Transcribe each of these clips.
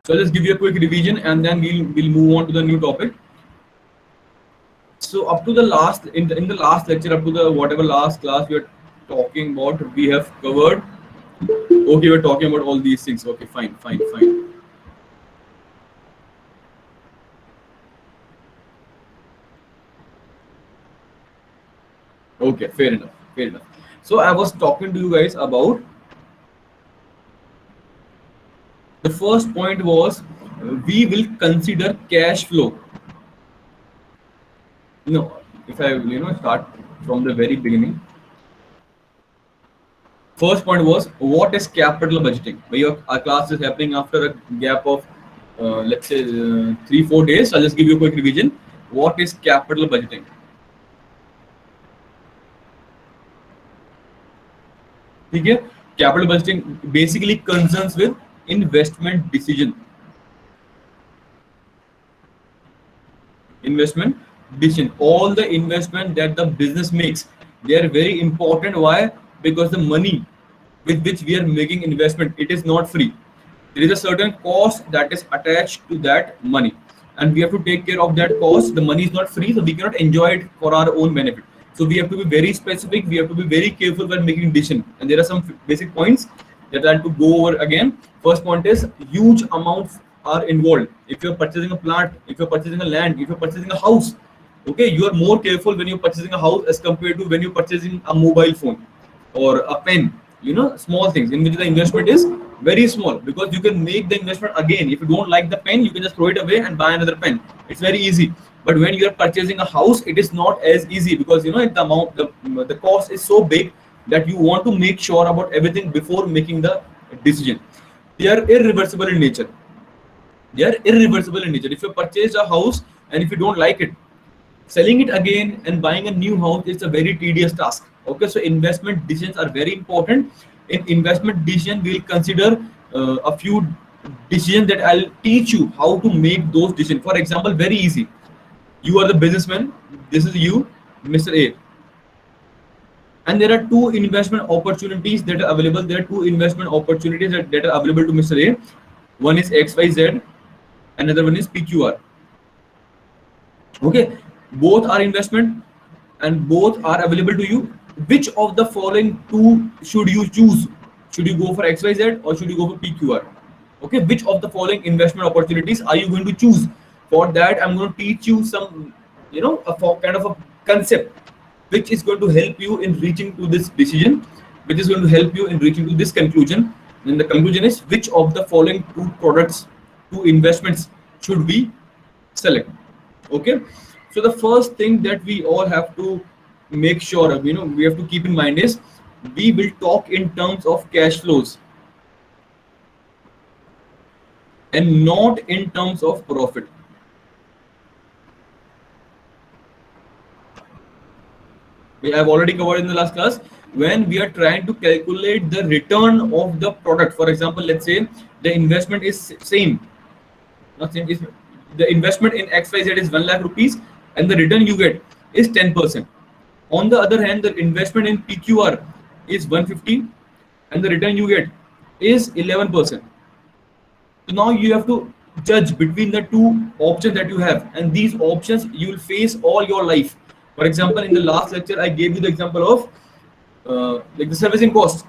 So I'll just give you a quick revision and then we'll move on to the new topic. So up to the last in the last lecture, up to the whatever last class we are talking about, we have covered. Okay, we're talking about all these things. Okay, fine, fine, fine. Okay, fair enough, fair enough. So I was talking to you guys about the first point was we will consider cash flow. If I start from the very beginning. First point was what is capital budgeting? Our class is happening after a gap of let's say 3-4 days. I'll just give you a quick revision. What is capital budgeting? Okay, capital budgeting basically concerns with investment decision. Investment decision. All the investment that the business makes, they are very important. Why? Because the money with which we are making investment, it is not free. There is a certain cost that is attached to that money, and we have to take care of that cost. The money is not free, so we cannot enjoy it for our own benefit. So we have to be very specific. We have to be very careful when making decision. And there are some basic points that I have to go over again. First point is huge amounts are involved. If you're purchasing a plant, if you're purchasing a land, if you're purchasing a house, okay, you are more careful when you're purchasing a house as compared to when you're purchasing a mobile phone or a pen. Small things in which the investment is very small, because you can make the investment again. If you don't like the pen, you can just throw it away and buy another pen. It's very easy. But when you are purchasing a house, it is not as easy, because the amount, the cost is so big that you want to make sure about everything before making the decision. They are irreversible in nature. They are irreversible in nature. If you purchase a house and if you don't like it, selling it again and buying a new house is a very tedious task. Okay, so investment decisions are very important. In investment decision, we'll consider a few decisions that I'll teach you how to make those decisions. For example, very easy. You are the businessman. This is you, Mr. A. And there are two investment opportunities that are available. There are two investment opportunities that are available to Mr. A. One is XYZ, another one is PQR. Okay, both are investment and both are available to you. Which of the following two should you choose? Should you go for XYZ or should you go for PQR? Okay, which of the following investment opportunities are you going to choose? For that, I'm going to teach you some, kind of a concept which is going to help you in reaching to this decision, which is going to help you in reaching to this conclusion. And the conclusion is which of the following two products, two investments should we select? Okay, so the first thing that we all have to make sure of, we have to keep in mind is we will talk in terms of cash flows and not in terms of profit. I've already covered in the last class. When we are trying to calculate the return of the product, for example, let's say the investment is same, not same, is the investment in XYZ is 1 lakh rupees and the return you get is 10%. On the other hand, the investment in PQR is 150 and the return you get is 11%. So now you have to judge between the two options that you have, and these options you will face all your life. For example, in the last lecture, I gave you the example of like the servicing cost.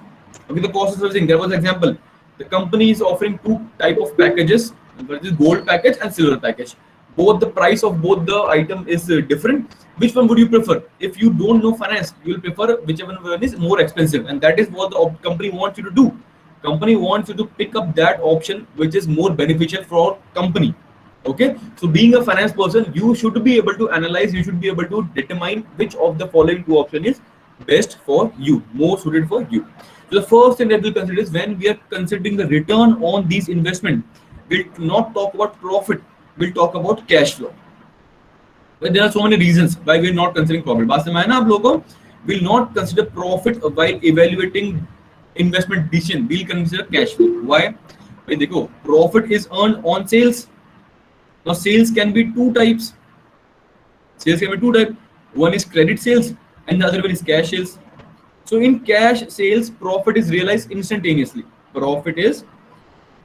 Okay, the cost of servicing. There was an example. The company is offering two type of packages, which is gold package and silver package. Both the price of both the item is different. Which one would you prefer? If you don't know finance, you will prefer whichever one is more expensive, and that is what the company wants you to do. Company wants you to pick up that option which is more beneficial for company. Okay, so being a finance person, you should be able to analyze, you should be able to determine which of the following two options is best for you, more suited for you. So the first thing that we'll consider is when we are considering the return on these investment, we'll not talk about profit, we'll talk about cash flow. But there are so many reasons why we're not considering profit. बात समझ में आया ना आप लोगों को? We'll not consider profit while evaluating investment decision. We'll consider cash flow. Why? भाई देखो, profit is earned on sales. Now sales can be two types. Sales can be two types. One is credit sales and the other one is cash sales. So in cash sales, profit is realized instantaneously. Profit is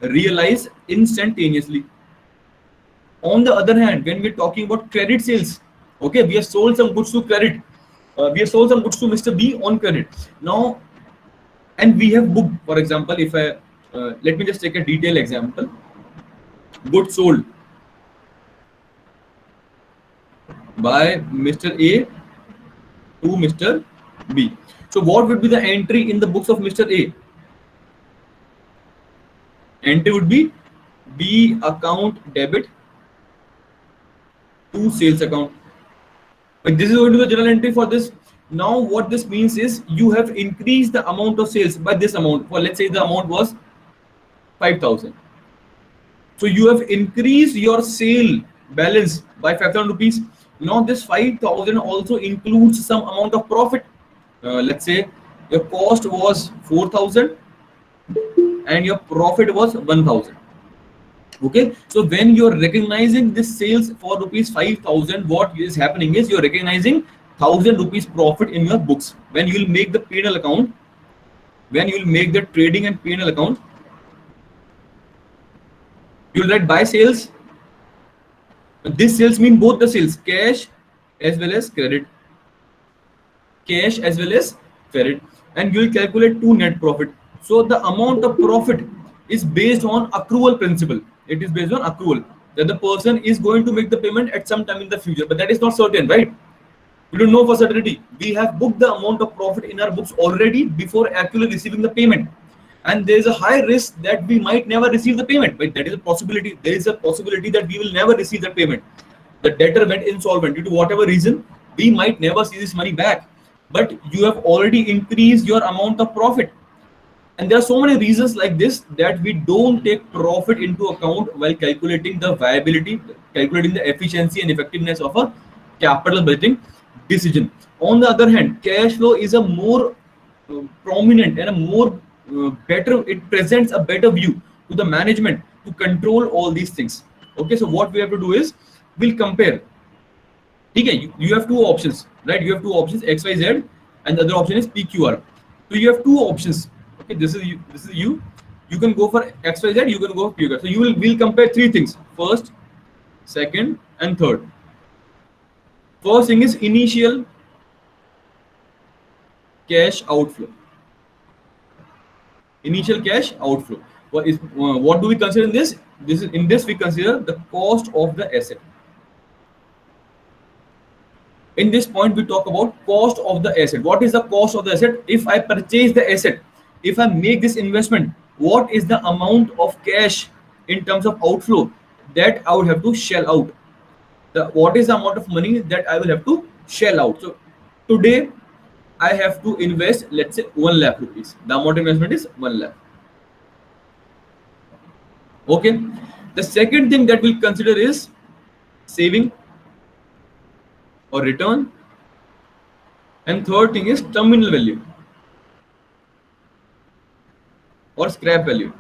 realized instantaneously. On the other hand, when we're talking about credit sales, okay, we have sold some goods to credit. We have sold some goods to Mr. B on credit. Now, and we have booked, for example, if I let me just take a detailed example. Goods sold by Mr. A to Mr. B. So, what would be the entry in the books of Mr. A? Entry would be B account debit to sales account. But this is going to be the journal entry for this. Now, what this means is you have increased the amount of sales by this amount. For let's say the amount was 5,000. So you have increased your sale balance by 5,000 rupees. Now this 5,000 also includes some amount of profit. Let's say your cost was 4,000 and your profit was 1,000. Okay, so when you're recognizing this sales for rupees 5,000, what is happening is you're recognizing 1,000 rupees profit in your books. When you will make the P&L account, when you will make the trading and P&L account, you will write buy sales. This sales mean both the sales, cash as well as credit, cash as well as credit, and you will calculate to net profit. So the amount of profit is based on accrual principle. It is based on accrual that the person is going to make the payment at some time in the future, but that is not certain, right? We don't know for certainty. We have booked the amount of profit in our books already before actually receiving the payment, and there is a high risk that we might never receive the payment. But that is a possibility. There is a possibility that we will never receive the payment. The debtor went insolvent due to whatever reason. We might never see this money back. But you have already increased your amount of profit. And there are so many reasons like this that we don't take profit into account while calculating the viability, calculating the efficiency and effectiveness of a capital budgeting decision. On the other hand, cash flow is a more prominent and a more better, it presents a better view to the management to control all these things. Okay, so what we have to do is we'll compare. Okay, you have two options, right? You have two options, XYZ, and the other option is PQR. So you have two options. Okay, this is you. This is you. You can go for XYZ. You can go for PQR. So we'll compare three things: first, second, and third. First thing is initial cash outflow. Initial cash outflow. What do we consider in this? In this we consider the cost of the asset. In this point, we talk about cost of the asset. What is the cost of the asset? If I purchase the asset, if I make this investment, what is the amount of cash in terms of outflow that I would have to shell out? What is the amount of money that I will have to shell out? So today, I have to invest, let's say 1 lakh rupees. The amount of investment is 1 lakh. Okay. The second thing that we'll consider is saving or return, and third thing is terminal value or scrap value.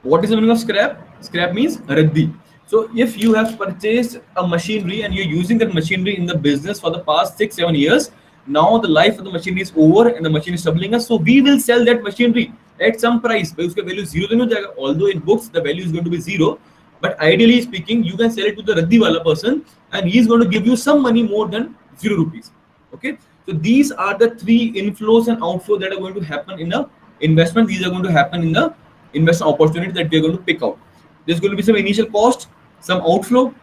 What is the meaning of scrap? Scrap means raddi. So if you have purchased a machinery and you're using that machinery in the business for the past 6-7 years, now the life of the machinery is over and the machine is troubling us, so we will sell that machinery at some price. But uska value zero to no jayega. Although in books the value is going to be zero, but ideally speaking, you can sell it to the raddi wala person and he is going to give you some money more than 0 rupees. Okay, so these are the three inflows and outflows that are going to happen in the investment. These are going to happen in the investment opportunity that we are going to pick out. There's going to be some initial cost, some outflow,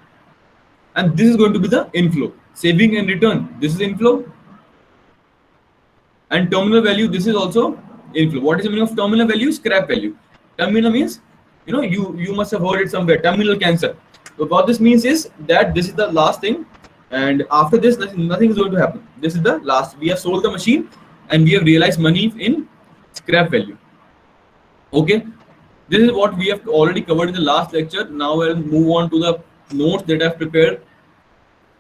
and this is going to be the inflow. Saving and return, this is inflow, and terminal value, this is also inflow. What is the meaning of terminal value? Scrap value. Terminal means, you must have heard it somewhere, terminal cancer. So what this means is that this is the last thing, and after this nothing is going to happen. This is the last. We have sold the machine and we have realized money in scrap value. Okay, this is what we have already covered in the last lecture. Now I'll move on to the notes that I've prepared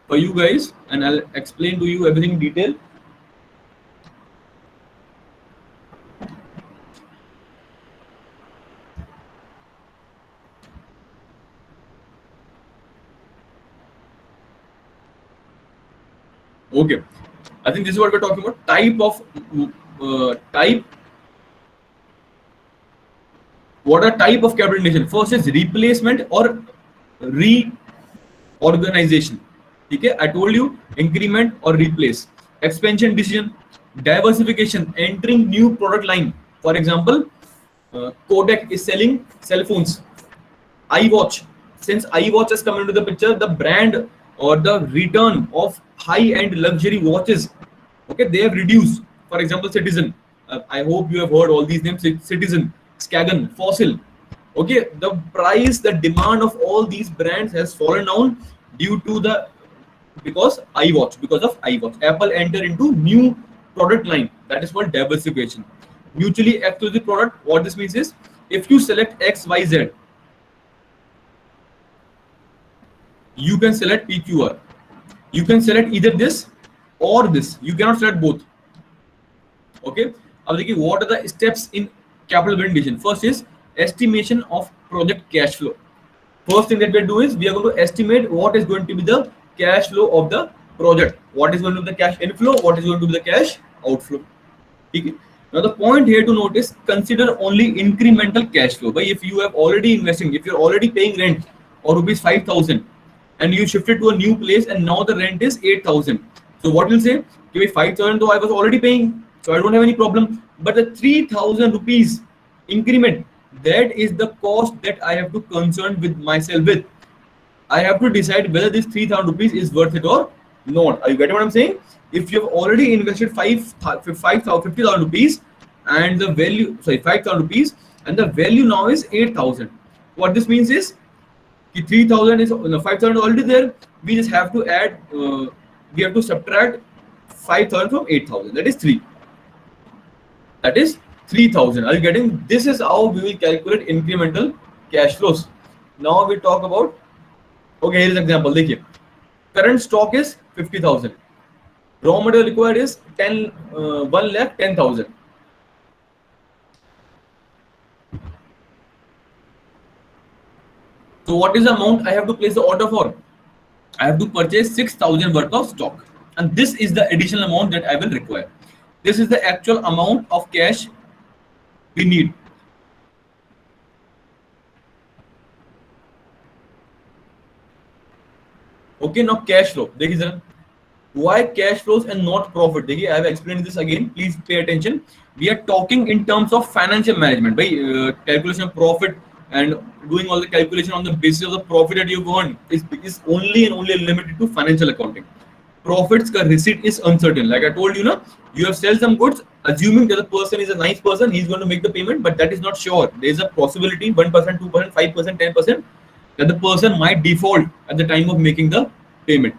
for you guys, and I'll explain to you everything in detail. Okay, I think this is what we're talking about. Type What are type of capital injection? First is replacement or reorganization. Okay, I told you increment or replace. Expansion decision, diversification, entering new product line. For example, Kodak is selling cell phones. iWatch. Since iWatch has come into the picture, the brand or the return of high-end luxury watches, okay, they have reduced. For example, Citizen. I hope you have heard all these names. Citizen, Skagen, Fossil. Okay, the price, the demand of all these brands has fallen down due to the because of iWatch. Apple enter into new product line, that is called diversification. Mutually exclusive product. What this means is, if you select XYZ, you can select PQR. You can select either this or this. You cannot select both. Okay. अब देखिए, what are the steps in capital building decision? First is estimation of project cash flow. First thing that we do is we are going to estimate what is going to be the cash flow of the project. What is going to be the cash inflow? What is going to be the cash outflow? Okay. Now the point here to note is consider only incremental cash flow. But if you have already investing, if you're already paying rent or rupees 5,000 and you shifted to a new place and now the rent is 8,000. So what will say? Okay, 5,000 though I was already paying, so I don't have any problem. But the 3,000 rupees increment, that is the cost that I have to concern with myself with. I have to decide whether this 3,000 rupees is worth it or not. Are you getting what I'm saying? If you have already invested 50,000 rupees and the value, 5,000 rupees and the value now is 8,000. What this means is 3,000 is 5,000 already there. We just have to add, we have to subtract 5,000 from 8,000. That is 3. That is 3,000. Are you getting? This is how we will calculate incremental cash flows. Now we talk about, okay, here is an example. देखिए, current stock is 50,000. Raw material required is 1,10,000. So what is the amount I have to place the order for? I have to purchase 6,000 worth of stock, and this is the additional amount that I will require. This is the actual amount of cash we need. Okay, now cash flow. देखिए जरा, why cash flows and not profit? देखिए, I have explained this again. Please pay attention. We are talking in terms of financial management, by calculation of profit and doing all the calculation on the basis of the profit that you've earned is only and only limited to financial accounting. Profits ka receipt is uncertain. Like I told you, na, you have sell some goods, assuming that the person is a nice person, he's going to make the payment, but that is not sure. There is a possibility 1%, 2%, 5%, 10% that the person might default at the time of making the payment.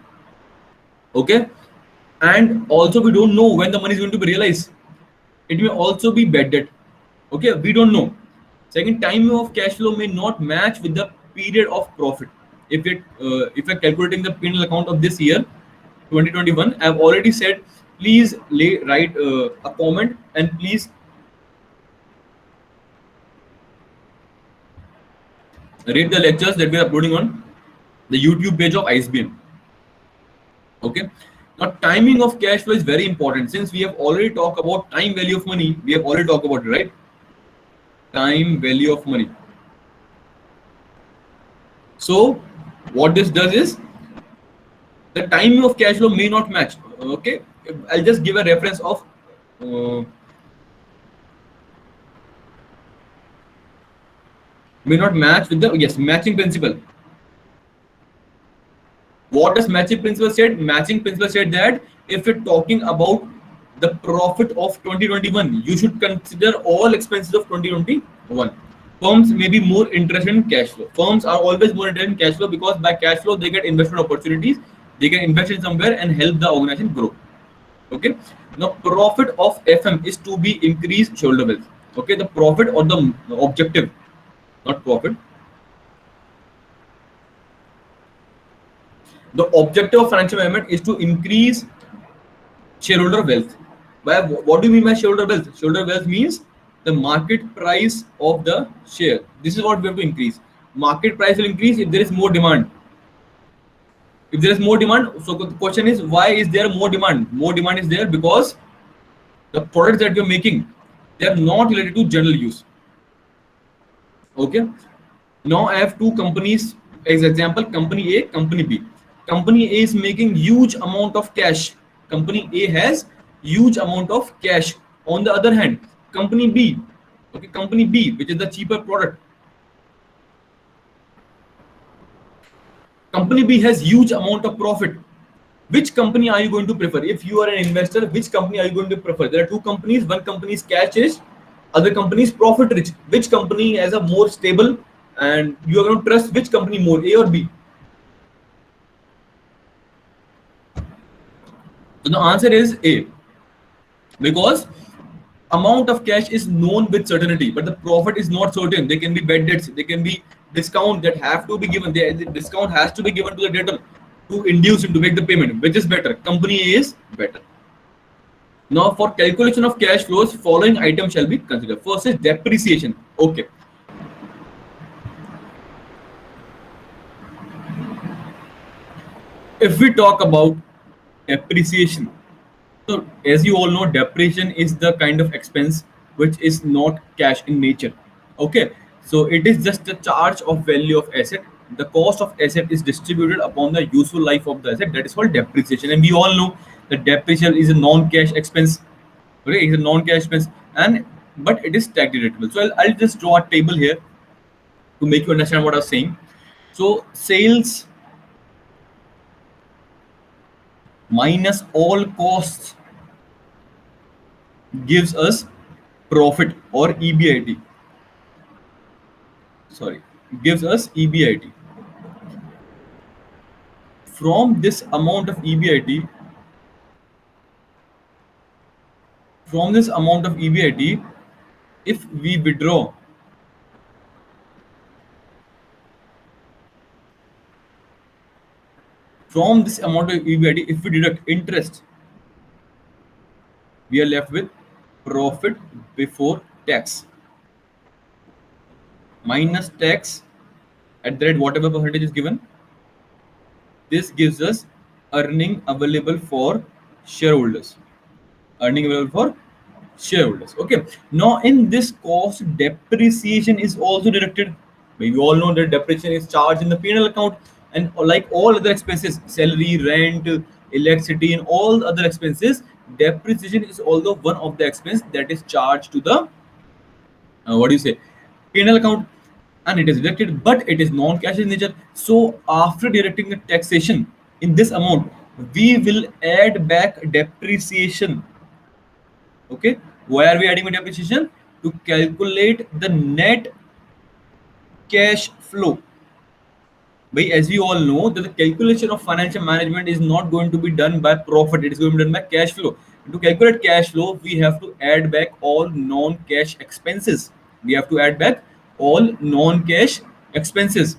Okay, and also we don't know when the money is going to be realized. It may also be bad debt. Okay, we don't know. Second, time of cash flow may not match with the period of profit. If we're calculating the P&L account of this year 2021, I've already said please write a comment and please read the lectures that we are uploading on the YouTube page of ISBN. Okay, now timing of cash flow is very important. Since we have already talked about time value of money, we have already talked about it, right? Time value of money. So what this does is the timing of cash flow may not match. Okay, I'll just give a reference of may not match with the matching principle. What does matching principle said? Matching principle said that if you're talking about the profit of 2021, you should consider all expenses of 2021. Firms may be more interested in cash flow. Firms are always more interested in cash flow because by cash flow they get investment opportunities. They can invest in somewhere and help the organization grow. Okay. Now profit of FM is to be increased shareholder wealth. Okay. The profit or the objective, not profit. The objective of financial management is to increase shareholder wealth. What do you mean by shareholder wealth? Shareholder wealth means the market price of the share. This is what we have to increase. Market price will increase if there is more demand. If there is more demand, so the question is, why is there more demand? More demand is there because the products that you're making, they are not related to general use. Okay. Now I have two companies as example, company A, company B. Company A is making huge amount of cash. Company A has huge amount of cash. On the other hand, company B, okay, company B, which is the cheaper product, company B has huge amount of profit. Which company are you going to prefer? If you are an investor, which company are you going to prefer? There are two companies. One company is cash rich, other company is profit rich. Which company has a more stable, and you are going to trust which company more, A or B? So the answer is A, because amount of cash is known with certainty, but the profit is not certain. There can be bad debts, there can be discount that have to be given. The discount has to be given to the debtor to induce him to make the payment. Which is better? Company A is better. Now, for calculation of cash flows, following items shall be considered. First is depreciation. Okay. If we talk about depreciation, so as you all know, depreciation is the kind of expense which is not cash in nature. Okay. So it is just the charge of value of asset. The cost of asset is distributed upon the useful life of the asset. That is called depreciation. And we all know that depreciation is a non-cash expense. Okay, it's a non-cash expense, and but it is tax deductible. So I'll just draw a table here to make you understand what I was saying. So sales minus all costs gives us profit or EBIT. Sorry, gives us EBIT. From this amount of EBIT, from this amount of EBIT, if we withdraw from this amount of EBIT, if we deduct interest, we are left with profit before tax minus tax at the rate whatever percentage is given. This gives us earning available for shareholders. Earning available for shareholders. Okay. Now in this cost, depreciation is also deducted. We all know that depreciation is charged in the P&L account, and like all other expenses, salary, rent, electricity, and all other expenses, depreciation is also one of the expense that is charged to the what do you say, P&L account, and it is deducted, but it is non-cash in nature. So after deducting the taxation in this amount, we will add back depreciation. Okay, why are we adding a depreciation? To calculate the net cash flow. But as we all know, that the calculation of financial management is not going to be done by profit; it is going to be done by cash flow. To calculate cash flow, we have to add back all non-cash expenses. We have to add back all non-cash expenses.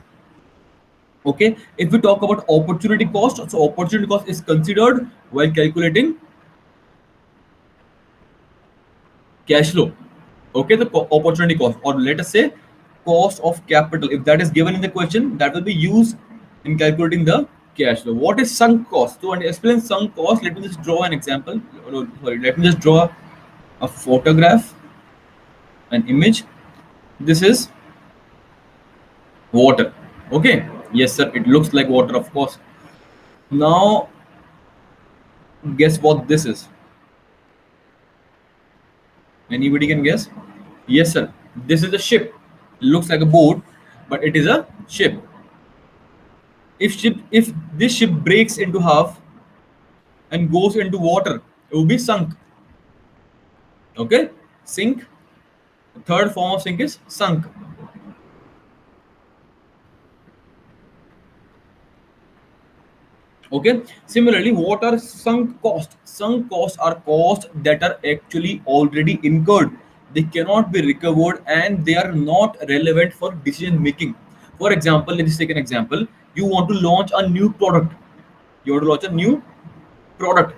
Okay. If we talk about opportunity cost, so opportunity cost is considered while calculating cash flow. Okay, the opportunity cost, or let us say cost of capital, if that is given in the question, that will be used in calculating the cash flow. What is sunk cost? So to explain sunk cost, let me just draw an example. No, sorry, let me just draw a photograph, an image. This is water. Okay, yes sir, it looks like water, of course. Now guess what this is? Anybody can guess? Yes sir, this is a ship. Looks like a boat, but it is a ship. If this ship breaks into half and goes into water, it will be sunk. Okay, sink. The third form of sink is sunk. Okay, similarly, what are sunk costs? Sunk costs are costs that are actually already incurred. They cannot be recovered, and they are not relevant for decision making. For example, let's take an example. You want to launch a new product. You want to launch a new product,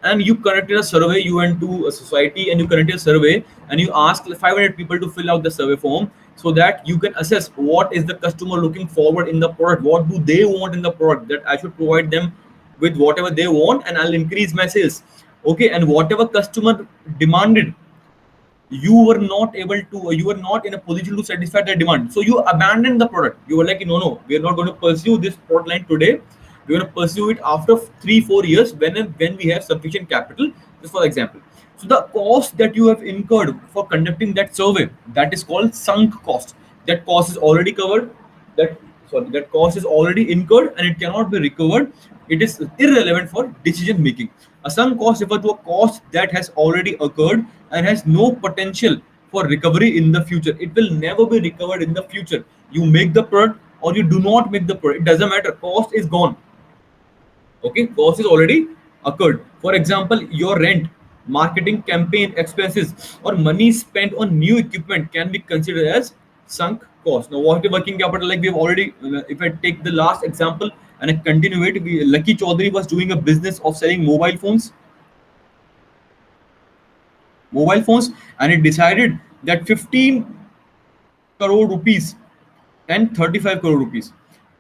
and you conducted a survey. You went to a society and you conducted a survey, and you asked 500 people to fill out the survey form, so that you can assess what is the customer looking forward in the product, what do they want in the product, that I should provide them with whatever they want, and I'll increase my sales. Okay, and whatever customer demanded, you were not able to, you were not in a position to satisfy that demand, so you abandoned the product. You were like, no, no, we are not going to pursue this product line today, we're going to pursue it after 3 4 years when we have sufficient capital. Just for example, so the cost that you have incurred for conducting that survey, that is called sunk cost. That cost is already covered, that, sorry, that cost is already incurred and it cannot be recovered. It is irrelevant for decision making. A sunk cost refers to a cost that has already occurred and has no potential for recovery in the future. It will never be recovered in the future. You make the product or you do not make the product, it doesn't matter, cost is gone. Okay, cost is already occurred. For example, your rent, marketing campaign expenses, or money spent on new equipment can be considered as sunk cost. Now what is working capital? Like we've already, if I take the last example and I continue it, Lucky Chaudhary was doing a business of selling mobile phones, and it decided that 15 crore rupees and 35 crore rupees,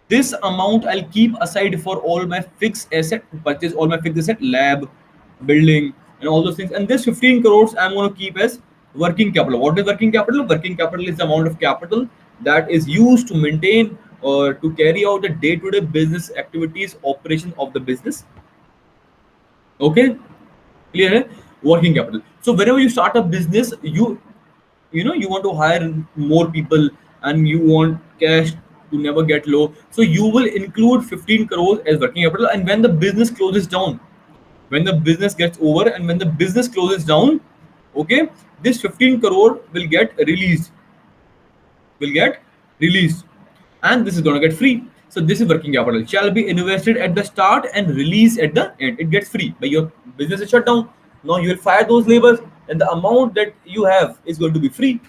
this amount I'll keep aside for all my fixed asset, to purchase all my fixed asset, lab, building, and all those things. And this 15 crores I'm going to keep as working capital. What is working capital? Working capital is the amount of capital that is used to maintain or to carry out the day-to-day business activities, operation of the business. Okay, clear hai? Working capital. So whenever you start a business, you know, you want to hire more people and you want cash to never get low, so you will include 15 crores as working capital. And when the business closes down, when the business gets over and when the business closes down, okay, this 15 crore will get released, and this is going to get free. So this is working capital, shall be invested at the start and released at the end. It gets free, but your business is shut down. Now you will fire those laborers, and the amount that you have is going to be free.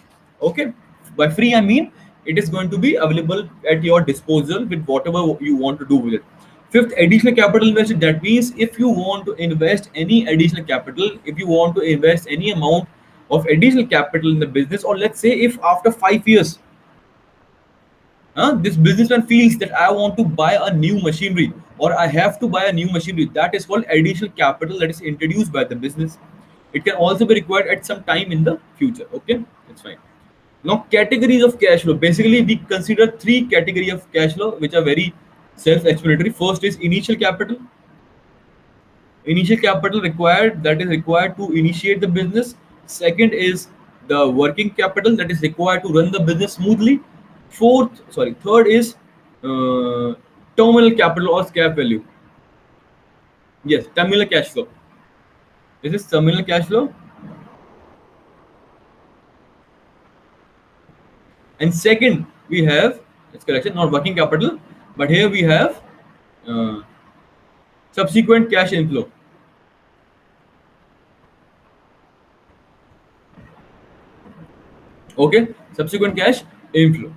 Okay, by free I mean it is going to be available at your disposal with whatever you want to do with it. Fifth, additional capital invested. That means if you want to invest any additional capital, if you want to invest any amount of additional capital in the business, or let's say if after 5 years, this businessman feels that I want to buy a new machinery or I have to buy a new machinery, that is called additional capital that is introduced by the business. It can also be required at some time in the future. Okay, that's fine. Now, categories of cash flow. Basically, we consider three categories of cash flow which are very self-explanatory. First is initial capital. Initial capital required, that is required to initiate the business. Second is the working capital that is required to run the business smoothly. Third is uh, terminal capital or scrap value. Yes, terminal cash flow. This is terminal cash flow. And second, we have, it's correction, not working capital, but here we have uh, subsequent cash inflow. Okay, subsequent cash inflow.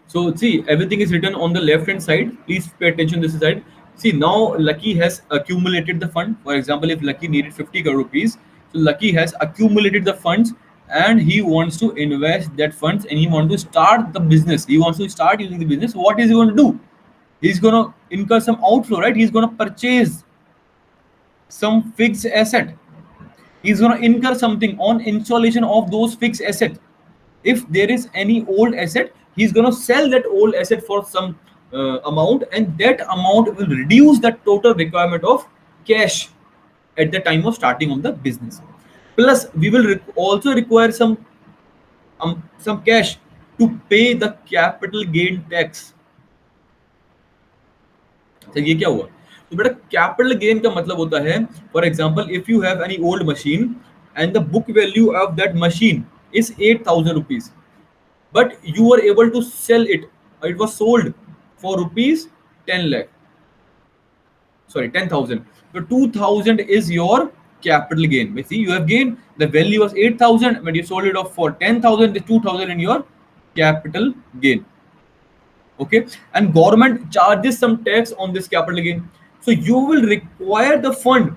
So see, everything is written on the left hand side. Please pay attention this side. See, now Lucky has accumulated the fund. For example, if Lucky needed 50 crore rupees, so Lucky has accumulated the funds and he wants to invest that funds and he wants to start the business. He wants to start using the business. What is he going to do? He's going to incur some outflow, right? He's going to purchase some fixed asset. He's going to incur something on installation of those fixed assets. If there is any old asset, he's going to sell that old asset for some amount, and that amount will reduce the total requirement of cash at the time of starting of the business. Plus we will also require some cash to pay the capital gain tax. तो ये क्या हुआ? तो बेटा capital gain का मतलब होता है, for example if you have any old machine and the book value of that machine is 8,000 rupees, but you were able to sell it, it was sold for rupees 10 lakh, sorry 10,000. So 2,000 is your capital gain. But see, you have gained, the value was 8,000 but you sold it off for 10,000, the 2,000 in your capital gain. Okay, and government charges some tax on this capital gain, so you will require the fund,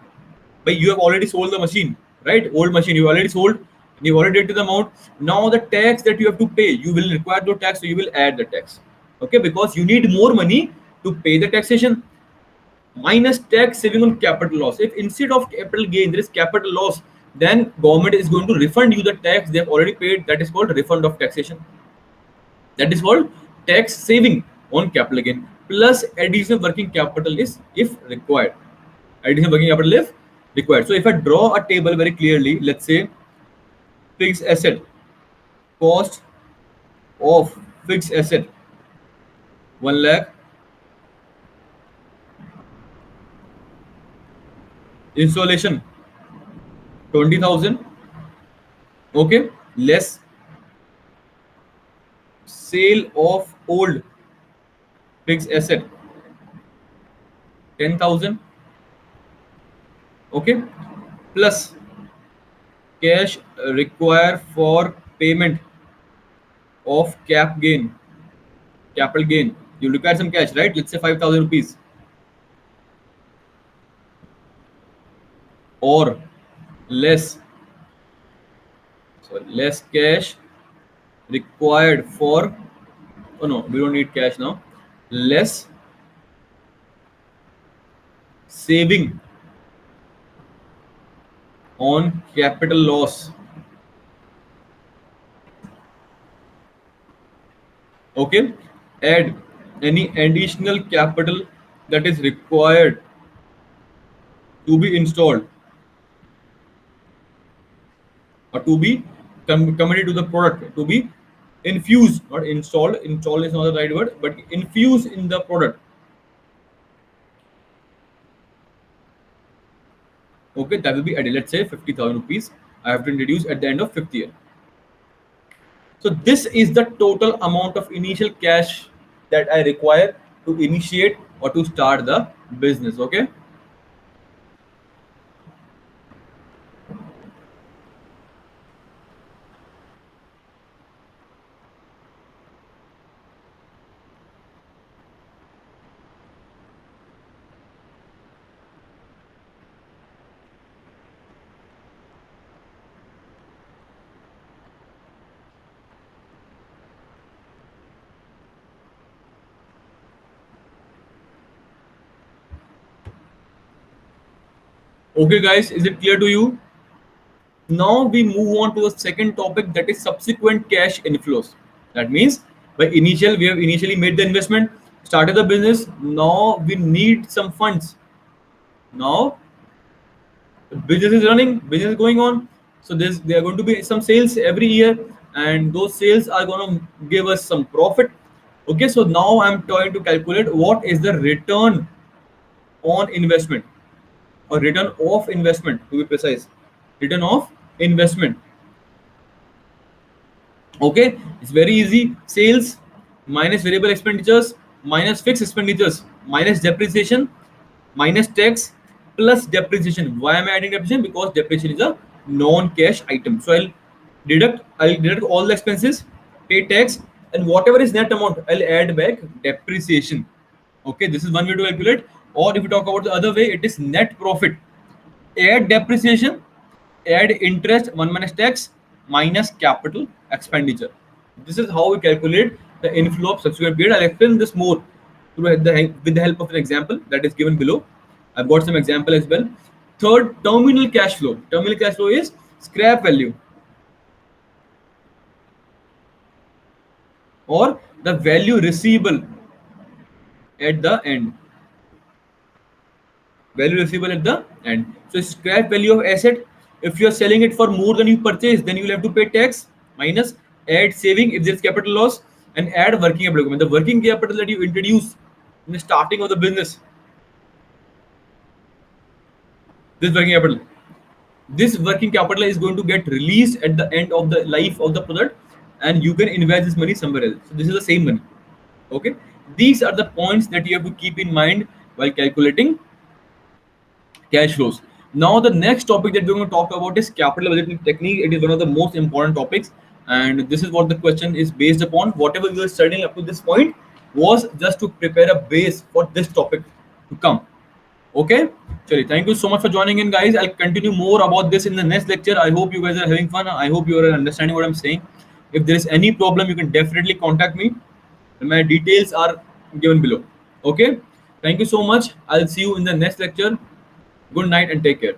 but you have already sold the machine, right? Old machine you already sold, you already did to the amount. Now the tax that you have to pay, you will require the tax, so you will add the tax. Okay, because you need more money to pay the taxation. Minus tax saving on capital loss. If instead of capital gain there is capital loss, then government is going to refund you the tax they have already paid. That is called refund of taxation. That is called tax saving on capital gain. Plus additional working capital is if required. Additional working capital if required. So if I draw a table very clearly, let's say fixed asset, cost of fixed asset 1 lakh, installation 20,000, okay, less sale of old fixed asset 10,000, okay, plus cash required for payment of capital gain. You require some cash, right? Let's say 5,000 rupees, or less, less cash required for, oh no, we don't need cash now, less saving on capital loss, okay, add any additional capital that is required to be installed or to be committed to the product, to be infused, not installed. Installed is not the right word, but infused in the product. Okay, that will be added. Let's say 50,000 rupees I have to introduce at the end of fifth year. So this is the total amount of initial cash that I require to initiate or to start the business. Okay. Okay, guys, is it clear to you? Now we move on to the second topic, that is subsequent cash inflows. That means by initial, we have initially made the investment, started the business. Now we need some funds. Now the business is running, business is going on. So there are going to be some sales every year, and those sales are going to give us some profit. Okay, so now I'm trying to calculate what is the return on investment, or return of investment to be precise. Return of investment. Okay, it's very easy. Sales minus variable expenditures minus fixed expenditures minus depreciation minus tax plus depreciation. Why am I adding depreciation? Because depreciation is a non-cash item. So I'll deduct all the expenses, pay tax, and whatever is net amount, I'll add back depreciation. Okay, this is one way to calculate. Or if you talk about the other way, it is net profit. Add depreciation, add interest, 1 minus tax, minus capital expenditure. This is how we calculate the inflow of subsequent period. I'll explain this more with the help of an example that is given below. I've got some example as well. Third, terminal cash flow. Terminal cash flow is scrap value, or the value receivable at the end. Value receivable at the end. So scrap value of asset. If you are selling it for more than you purchased, then you will have to pay tax, minus add saving if there's capital loss, and add working capital. When the working capital that you introduce in the starting of the business, this working capital is going to get released at the end of the life of the product, and you can invest this money somewhere else. So this is the same money. Okay, these are the points that you have to keep in mind while calculating cash flows. Now the next topic that we're going to talk about is capital budgeting technique. It is one of the most important topics, and this is what the question is based upon. Whatever we were studying up to this point was just to prepare a base for this topic to come. Okay, Chali, thank you so much for joining in, guys. I'll continue more about this in the next lecture. I hope you guys are having fun. I hope you are understanding what I'm saying. If there is any problem, you can definitely contact me, and my details are given below. Okay, thank you so much. I'll see you in the next lecture. Good night and take care.